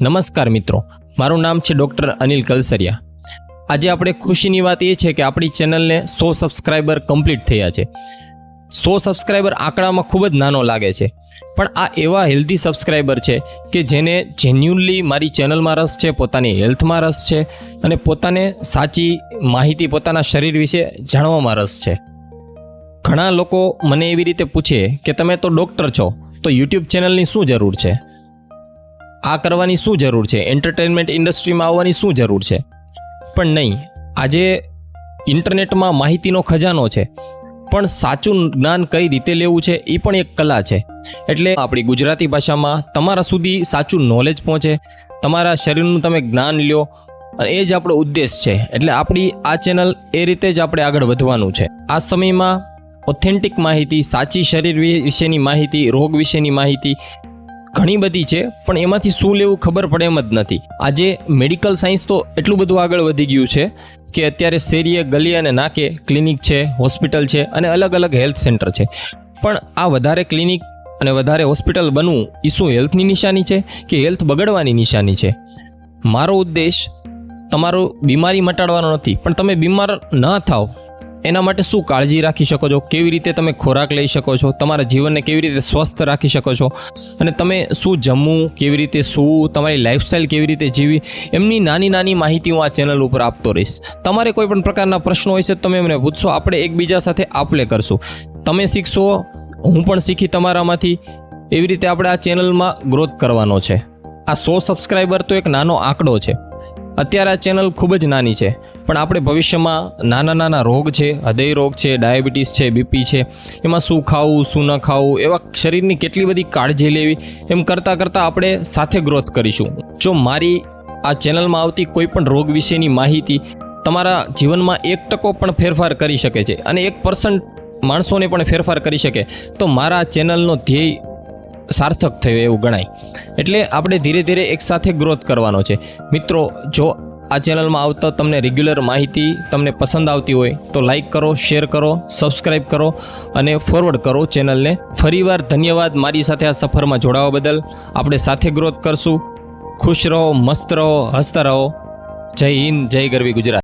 નમસ્કાર મિત્રો, મારું નામ છે ડૉક્ટર અનિલ કલસરિયા। આજે આપણે ખુશીની વાત એ છે કે આપણી ચેનલને 100 સબસ્ક્રાઈબર કમ્પ્લીટ થયા છે। 100 સબસ્ક્રાઈબર આંકડામાં ખૂબ જ નાનો લાગે છે, પણ આ એવા હેલ્ધી સબસ્ક્રાઈબર છે કે જેને જેન્યુઅનલી મારી ચેનલમાં રસ છે, પોતાની હેલ્થમાં રસ છે અને પોતાને સાચી માહિતી પોતાના શરીર વિશે જાણવામાં રસ છે। ઘણા લોકો મને એવી રીતે પૂછે કે તમે તો ડૉક્ટર છો, તો યુટ્યુબ ચેનલની શું જરૂર છે, આ કરવાની શું જરૂર છે, એન્ટરટેનમેન્ટ ઇન્ડસ્ટ્રીમાં આવવાની શું જરૂર છે? પણ નહીં, આજે ઇન્ટરનેટમાં માહિતીનો ખજાનો છે, પણ સાચું જ્ઞાન કઈ રીતે લેવું છે એ પણ એક કલા છે। એટલે આપણી ગુજરાતી ભાષામાં તમારા સુધી સાચું નોલેજ પહોંચે, તમારા શરીરનું તમે જ્ઞાન લ્યો, અને એ જ આપણો ઉદ્દેશ છે। એટલે આપણી આ ચેનલ એ રીતે જ આપણે આગળ વધવાનું છે। આ સમયમાં ઓથેન્ટિક માહિતી, સાચી શરીર વિશેની માહિતી, રોગ વિશેની માહિતી ઘણી બધી છે, પણ એમાંથી શું લેવું ખબર પડે એમ જ નથી। આજે મેડિકલ સાયન્સ તો એટલું બધું આગળ વધી ગયું છે કે અત્યારે શેરીએ, ગલીએ અને નાકે ક્લિનિક છે, હોસ્પિટલ છે અને અલગ અલગ હેલ્થ સેન્ટર છે। પણ આ વધારે ક્લિનિક અને વધારે હોસ્પિટલ બનવું એ શું હેલ્થની નિશાની છે કે હેલ્થ બગડવાની નિશાની છે? મારો ઉદ્દેશ તમારો બીમારી મટાડવાનો નથી, પણ તમે બીમાર ન થાવ એના માટે શું કાળજી રાખી શકો છો, કેવી રીતે તમે ખોરાક લઈ શકો છો, તમારા જીવનને કેવી રીતે સ્વસ્થ રાખી શકો છો, અને તમે શું જમવું, કેવી રીતે સૂવું, તમારી લાઈફસ્ટાઈલ કેવી રીતે જીવી, એમની નાની નાની માહિતી હું આ ચેનલ ઉપર આપતો રહીશ। તમારે કોઈ પણ પ્રકારના પ્રશ્નો હોય છે તમે મને પૂછશો, આપણે એકબીજા સાથે આપલે કરશું। તમે શીખશો, હું પણ શીખી તમારામાંથી, એવી રીતે આપણે આ ચેનલમાં ગ્રોથ કરવાનો છે। આ 100 સબસ્ક્રાઈબર તો એક નાનો આંકડો છે। અત્યારે આ ચેનલ ખૂબ જ નાની છે, પણ આપણે ભવિષ્યમાં નાના નાના રોગ છે, હૃદય રોગ છે, ડાયાબિટીસ છે, બીપી છે, એમાં શું ખાવું, શું ન ખાવું, એવા શરીરની કેટલી બધી કાળજી લેવી, એમ કરતાં કરતાં આપણે સાથે ગ્રોથ કરીશું। જો મારી આ ચેનલમાં આવતી કોઈ પણ રોગ વિશેની માહિતી તમારા જીવનમાં 1% પણ ફેરફાર કરી શકે છે અને 1% માણસોને પણ ફેરફાર કરી શકે, તો મારા ચેનલનો ધ્યેય સાર્થક થયો એવું ગણાય। એટલે આપણે ધીરે ધીરે એક સાથે ગ્રોથ કરવાનો છે। મિત્રો, જો આ ચેનલમાં આવતા તમને રેગ્યુલર માહિતી તમને પસંદ આવતી હોય તો લાઈક કરો, શેર કરો, સબસ્ક્રાઈબ કરો અને ફોરવર્ડ કરો ચેનલને। ફરીવાર ધન્યવાદ મારી સાથે આ સફરમાં જોડાવા બદલ। આપણે સાથે ગ્રોથ કરશું। ખુશ રહો, મસ્ત રહો, હસતા રહો। જય હિન્દ, જય ગરવી ગુજરાત।